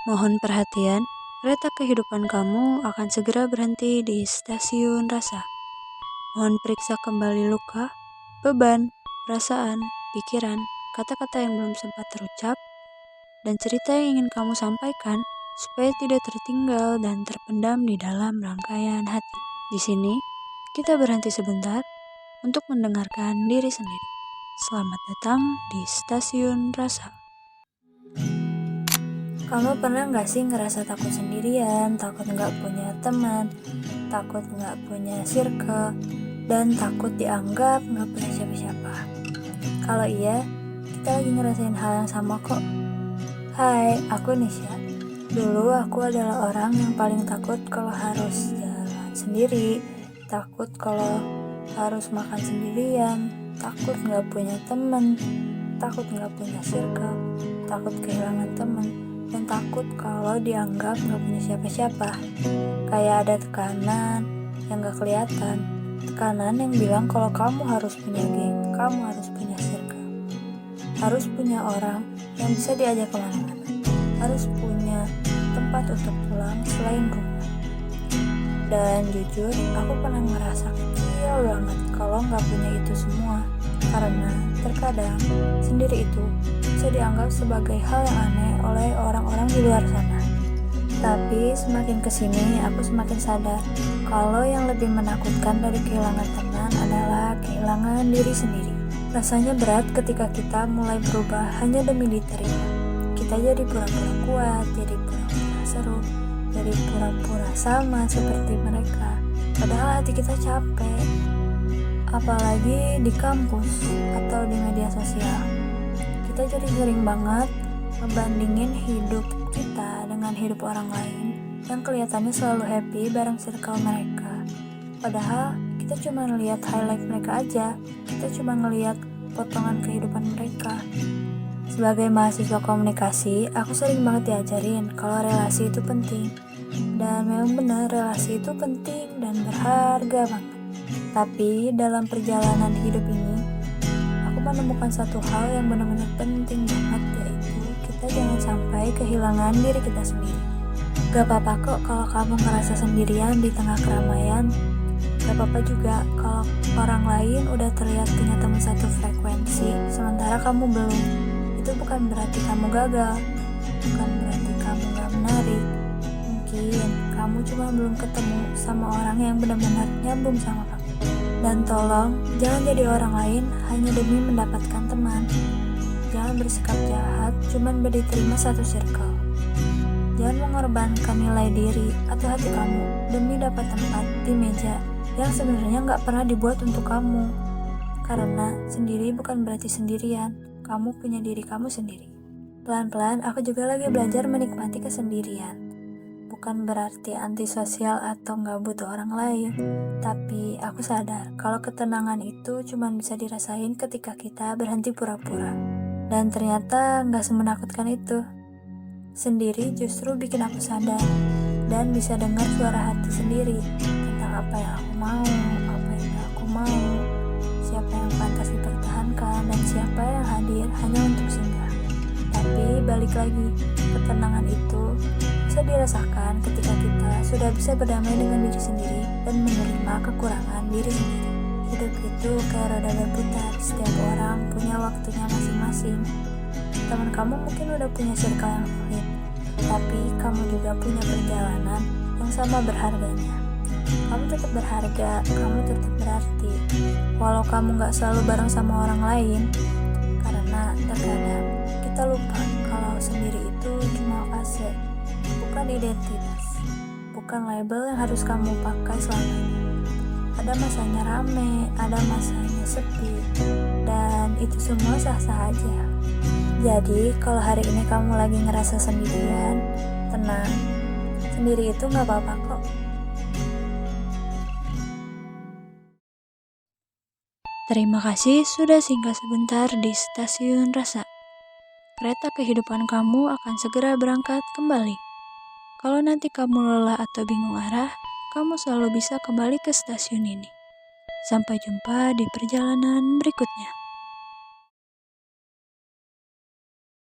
Mohon perhatian, kereta kehidupan kamu akan segera berhenti di stasiun rasa. Mohon periksa kembali luka, beban, perasaan, pikiran, kata-kata yang belum sempat terucap, dan cerita yang ingin kamu sampaikan supaya tidak tertinggal dan terpendam di dalam rangkaian hati. Di sini, kita berhenti sebentar untuk mendengarkan diri sendiri. Selamat datang di Stasiun Rasa. Kamu pernah gak sih ngerasa takut sendirian, takut gak punya teman, takut gak punya circle, dan takut dianggap gak punya siapa-siapa? Kalau iya, kita lagi ngerasain hal yang sama kok. Hai, aku Nisha. Dulu aku adalah orang yang paling takut kalau harus jalan sendiri, takut kalau harus makan sendirian, takut gak punya teman, takut gak punya circle, takut kehilangan teman, dan takut kalau dianggap gak punya siapa-siapa. Kayak ada tekanan yang gak kelihatan, tekanan yang bilang kalau kamu harus punya geng, kamu harus punya circle, harus punya orang yang bisa diajak kemana-mana, harus punya tempat untuk pulang selain rumah. Dan jujur, aku pernah ngerasa kecil banget kalau gak punya itu semua, karena terkadang sendiri itu bisa dianggap sebagai hal yang aneh oleh orang-orang di luar sana. Tapi semakin kesini aku semakin sadar kalau yang lebih menakutkan dari kehilangan teman adalah kehilangan diri sendiri. Rasanya berat ketika kita mulai berubah hanya demi diterima. Kita jadi pura-pura kuat, jadi pura-pura seru, jadi pura-pura sama seperti mereka, padahal hati kita capek. Apalagi di kampus atau di media sosial, kita jadi sering banget ngebandingin hidup kita dengan hidup orang lain yang kelihatannya selalu happy bareng circle mereka. Padahal kita cuma ngelihat highlight mereka aja, kita cuma ngelihat potongan kehidupan mereka. Sebagai mahasiswa komunikasi, aku sering banget diajarin kalau relasi itu penting. Dan memang benar, relasi itu penting dan berharga banget. Tapi dalam perjalanan hidup ini, aku menemukan satu hal yang benar-benar penting banget, yaitu kita jangan sampai kehilangan diri kita sendiri. Gak apa-apa kok kalau kamu ngerasa sendirian di tengah keramaian. Gak apa-apa juga kalau orang lain udah terlihat punya teman satu frekuensi, sementara kamu belum. Itu bukan berarti kamu gagal, bukan berarti kamu gak menarik. Mungkin kamu cuma belum ketemu sama orang yang benar-benar nyambung sama kamu. Dan tolong, jangan jadi orang lain hanya demi mendapatkan teman. Jangan bersikap jahat cuman diterima satu circle. Jangan mengorbankan nilai diri atau hati kamu demi dapat tempat di meja yang sebenarnya gak pernah dibuat untuk kamu. Karena sendiri bukan berarti sendirian, kamu punya diri kamu sendiri. Pelan-pelan aku juga lagi belajar menikmati kesendirian. Bukan berarti antisosial atau gak butuh orang lain, tapi aku sadar kalau ketenangan itu cuma bisa dirasain ketika kita berhenti pura-pura. Dan ternyata gak semenakutkan itu. Sendiri justru bikin aku sadar dan bisa dengar suara hati sendiri tentang apa yang aku mau, apa yang gak aku mau, siapa yang pantas dipertahankan, dan siapa yang hadir hanya untuk singgah. Tapi balik lagi, ketenangan itu bisa dirasakan ketika kita sudah bisa berdamai dengan diri sendiri dan menerima kekurangan diri sendiri. Hidup itu kayak roda berputar, setiap orang punya waktunya masing-masing. Teman kamu mungkin udah punya circle yang solid, tapi kamu juga punya perjalanan yang sama berharganya. Kamu tetap berharga, kamu tetap berarti, walau kamu gak selalu bareng sama orang lain. Karena terkadang kita lupa kalau sendiri itu cuma fase, bukan identitas, bukan label yang harus kamu pakai selamanya. Ada masanya rame, ada masanya sepi, dan itu semua sah-sah aja. Jadi kalau hari ini kamu lagi ngerasa sendirian, tenang, sendiri itu gak apa-apa kok. Terima kasih sudah singgah sebentar di Stasiun Rasa. Kereta kehidupan kamu akan segera berangkat kembali. Kalau nanti kamu lelah atau bingung arah, kamu selalu bisa kembali ke stasiun ini. Sampai jumpa di perjalanan berikutnya.